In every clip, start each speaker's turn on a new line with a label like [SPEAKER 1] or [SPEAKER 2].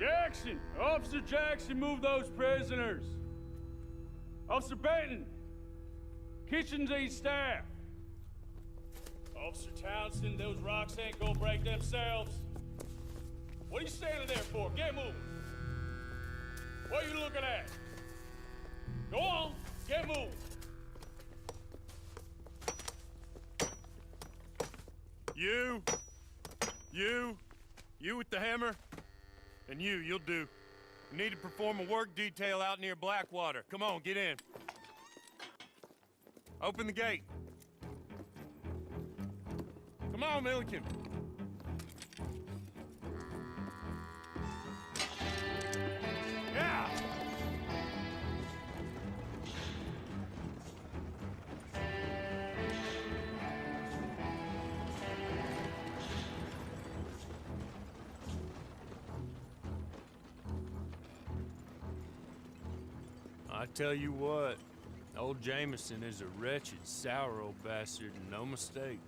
[SPEAKER 1] Jackson! Officer Jackson, move those prisoners! Officer Benton! Kitchens aid staff! Officer Townsend, those rocks ain't gonna break themselves. What are you standing there for? Get moving! What are you looking at? Go on, get moving!
[SPEAKER 2] You with the hammer? And you'll do. You need to perform a work detail out near Blackwater. Come on, get in. Open the gate. Come on, Milliken. Yeah! I tell you what, old Jameson is a wretched, sour old bastard, and no mistake.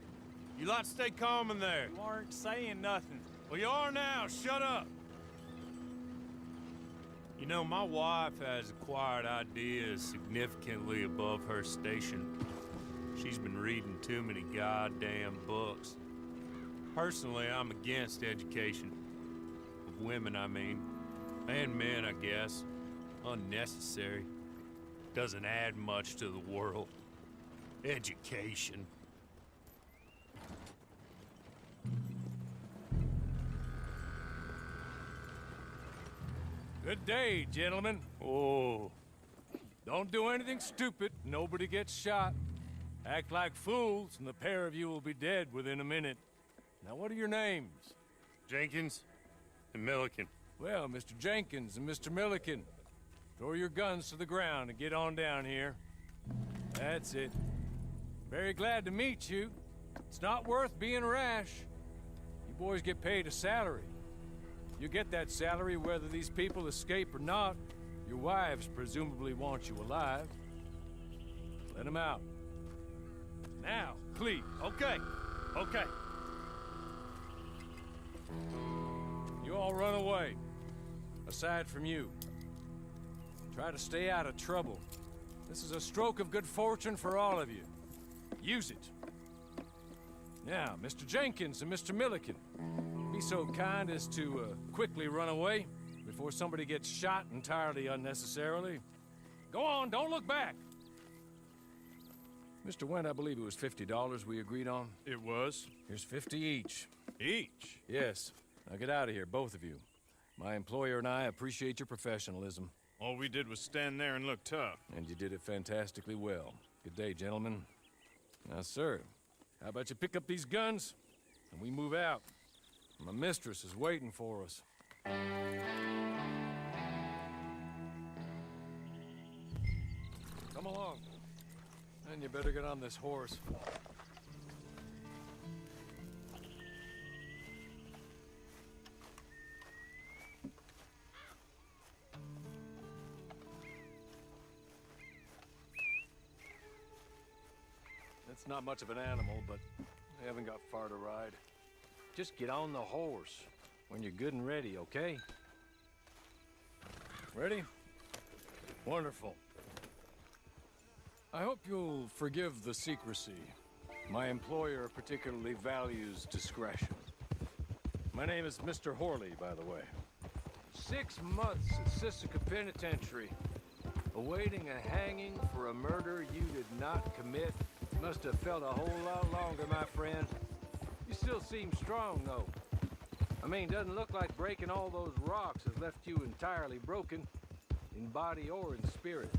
[SPEAKER 2] You lot stay calm in there.
[SPEAKER 3] You aren't saying nothing.
[SPEAKER 2] Well, you are now. Shut up. You know, my wife has acquired ideas significantly above her station. She's been reading too many goddamn books. Personally, I'm against education. Of women, I mean. And men, I guess. Unnecessary. Doesn't add much to the world. Education.
[SPEAKER 3] Good day, gentlemen.
[SPEAKER 2] Oh.
[SPEAKER 3] Don't do anything stupid. Nobody gets shot. Act like fools, and the pair of you will be dead within a minute. Now, what are your names?
[SPEAKER 2] Jenkins and Milliken.
[SPEAKER 3] Well, Mr. Jenkins and Mr. Milliken, throw your guns to the ground and get on down here. That's it. Very glad to meet you. It's not worth being rash. You boys get paid a salary. You get that salary whether these people escape or not. Your wives presumably want you alive. Let them out. Now, please.
[SPEAKER 2] Okay.
[SPEAKER 3] You all run away. Aside from you. Try to stay out of trouble. This is a stroke of good fortune for all of you. Use it. Now, Mr. Jenkins and Mr. Milliken, be so kind as to quickly run away before somebody gets shot entirely unnecessarily. Go on, don't look back. Mr. Wendt, I believe it was $50 we agreed on.
[SPEAKER 2] It was.
[SPEAKER 3] Here's 50 each.
[SPEAKER 2] Each?
[SPEAKER 3] Yes. Now get out of here, both of you. My employer and I appreciate your professionalism.
[SPEAKER 2] All we did was stand there and look tough.
[SPEAKER 3] And you did it fantastically well. Good day, gentlemen. Now, sir, how about you pick up these guns and we move out? My mistress is waiting for us. Come along. And you better get on this horse. It's not much of an animal, but they haven't got far to ride. Just get on the horse when you're good and ready, okay? Ready? Wonderful. I hope you'll forgive the secrecy. My employer particularly values discretion. My name is Mr. Horley, by the way. 6 months at Sisika Penitentiary, awaiting a hanging for a murder you did not commit. Must have felt a whole lot longer, my friend. You still seem strong, though. I mean, doesn't look like breaking all those rocks has left you entirely broken, in body or in spirit.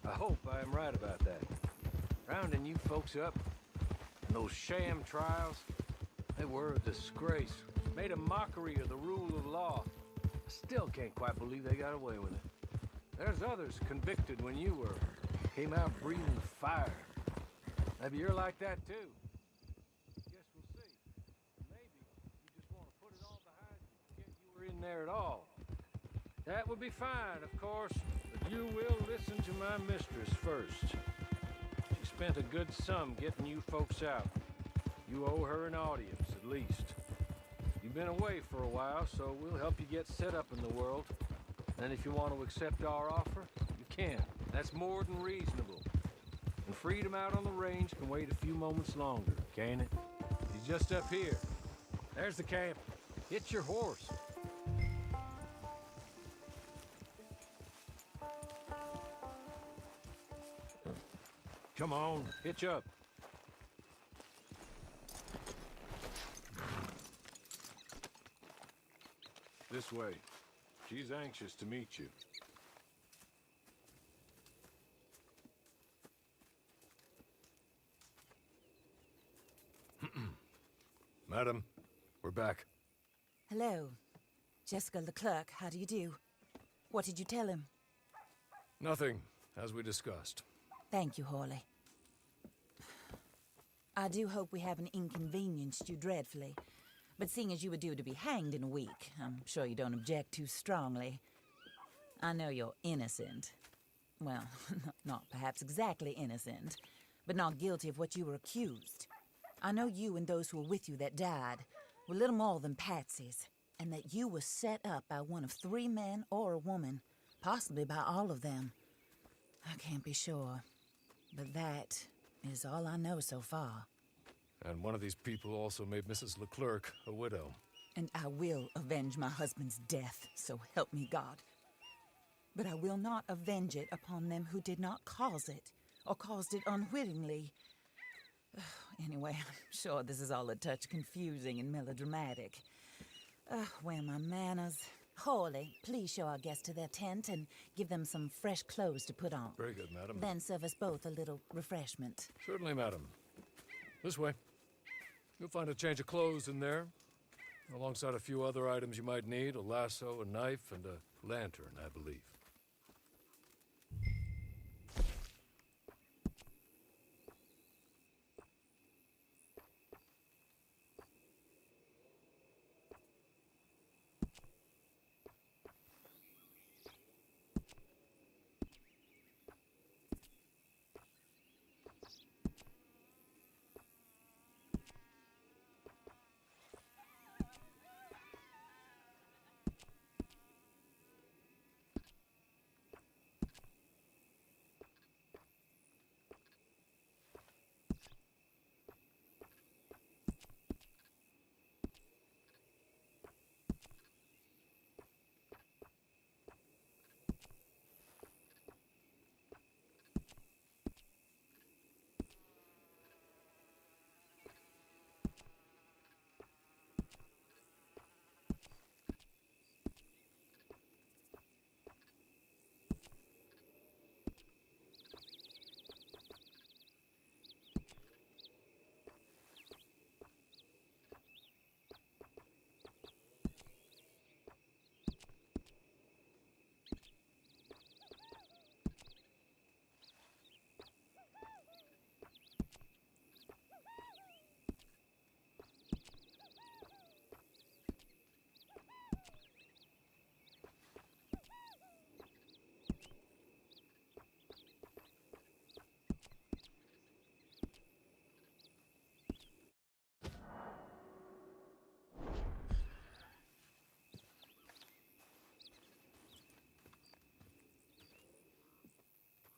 [SPEAKER 3] I hope I am right about that. Rounding you folks up, and those sham trials, they were a disgrace. Made a mockery of the rule of law. I still can't quite believe they got away with it. There's others convicted when you were. Came out breathing fire. Maybe you're like that, too. Guess we'll see. Maybe you just want to put it all behind you, forget you were in there at all. That would be fine, of course, but you will listen to my mistress first. She spent a good sum getting you folks out. You owe her an audience, at least. You've been away for a while, so we'll help you get set up in the world. And if you want to accept our offer, you can. That's more than reasonable. And freedom out on the range can wait a few moments longer, can't it? He's just up here. There's the camp. Hit your horse. Come on, hitch up. This way. She's anxious to meet you. Madam, we're back.
[SPEAKER 4] Hello. Jessica Leclerc, how do you do? What did you tell him?
[SPEAKER 3] Nothing, as we discussed.
[SPEAKER 4] Thank you, Hawley. I do hope we haven't inconvenienced you dreadfully. But seeing as you were due to be hanged in a week, I'm sure you don't object too strongly. I know you're innocent. Well, not perhaps exactly innocent, but not guilty of what you were accused. I know you and those who were with you that died were little more than patsies, and that you were set up by one of 3 men or a woman, possibly by all of them. I can't be sure, but that is all I know so far.
[SPEAKER 3] And one of these people also made Mrs. Leclerc a widow.
[SPEAKER 4] And I will avenge my husband's death, so help me God. But I will not avenge it upon them who did not cause it, or caused it unwittingly. Anyway, I'm sure this is all a touch confusing and melodramatic. Where are my manners? Hawley, please show our guests to their tent and give them some fresh clothes to put on.
[SPEAKER 3] Very good, madam.
[SPEAKER 4] Then serve us both a little refreshment.
[SPEAKER 3] Certainly, madam. This way. You'll find a change of clothes in there, alongside a few other items you might need, a lasso, a knife, and a lantern, I believe.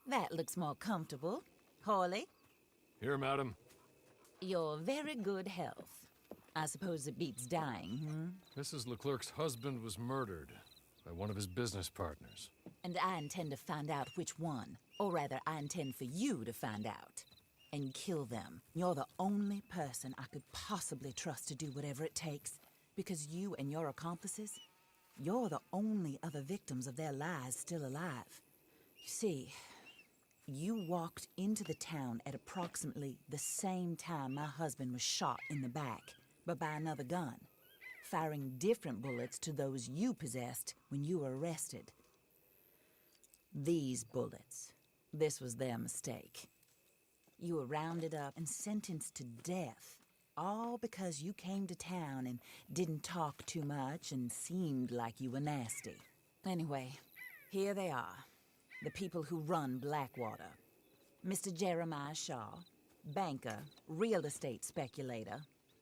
[SPEAKER 4] That looks more comfortable. Hawley,
[SPEAKER 3] Here, madam.
[SPEAKER 4] you're very good health. I suppose it beats dying,
[SPEAKER 3] Mrs. Leclerc's husband was murdered by one of his business partners.
[SPEAKER 4] And I intend to find out which one. Or rather, I intend for you to find out. And kill them. You're the only person I could possibly trust to do whatever it takes. Because you and your accomplices, you're the only other victims of their lies still alive. You see, you walked into the town at approximately the same time my husband was shot in the back, but by another gun, firing different bullets to those you possessed when you were arrested. These bullets, this was their mistake. You were rounded up and sentenced to death, all because you came to town and didn't talk too much and seemed like you were nasty. Anyway, here they are. The people who run Blackwater. Mr. Jeremiah Shaw, banker, real estate speculator,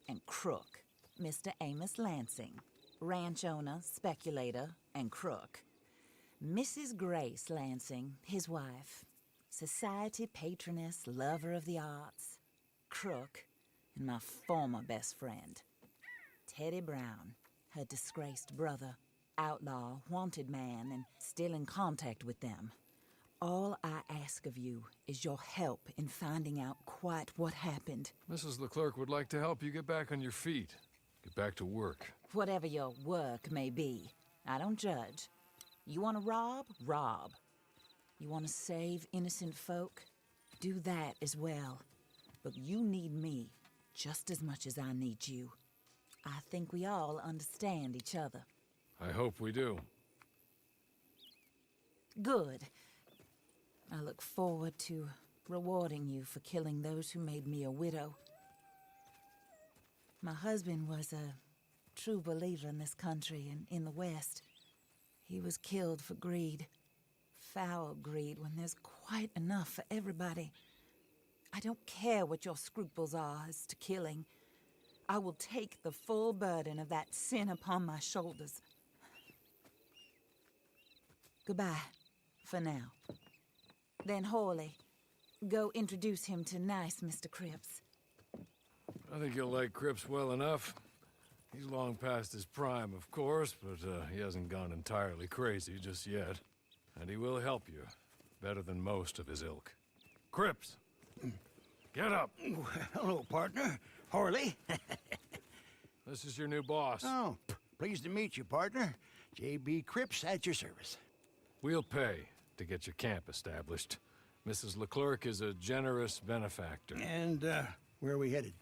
[SPEAKER 4] and crook. Mr. Amos Lansing, ranch owner, speculator, and crook. Mrs. Grace Lansing, his wife, society patroness, lover of the arts, crook, and my former best friend. Teddy Brown, her disgraced brother, outlaw, wanted man, and still in contact with them. All I ask of you is your help in finding out quite what happened.
[SPEAKER 3] Mrs. Leclerc would like to help you get back on your feet. Get back to work.
[SPEAKER 4] Whatever your work may be, I don't judge. You want to rob? Rob. You want to save innocent folk? Do that as well. But you need me just as much as I need you. I think we all understand each other.
[SPEAKER 3] I hope we do.
[SPEAKER 4] Good. I look forward to rewarding you for killing those who made me a widow. My husband was a true believer in this country and in the West. He was killed for greed. Foul greed when there's quite enough for everybody. I don't care what your scruples are as to killing. I will take the full burden of that sin upon my shoulders. Goodbye, for now. Then Hawley, go introduce him to nice Mr. Cripps.
[SPEAKER 3] I think you'll like Cripps well enough. He's long past his prime, of course, but he hasn't gone entirely crazy just yet. And he will help you, better than most of his ilk. Cripps! Get up!
[SPEAKER 5] Hello, partner. Harley.
[SPEAKER 3] This is your new boss.
[SPEAKER 5] Oh, pleased to meet you, partner. J.B. Cripps at your service.
[SPEAKER 3] We'll pay to get your camp established. Mrs. Leclerc is a generous benefactor.
[SPEAKER 5] And, where are we headed?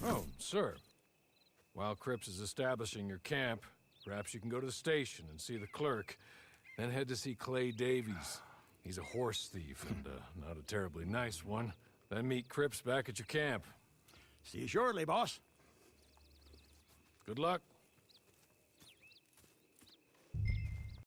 [SPEAKER 3] Oh, sir. While Cripps is establishing your camp, perhaps you can go to the station and see the clerk, then head to see Clay Davies. He's a horse thief, and not a terribly nice one. Then meet Cripps back at your camp.
[SPEAKER 5] See you shortly, boss.
[SPEAKER 3] Good luck.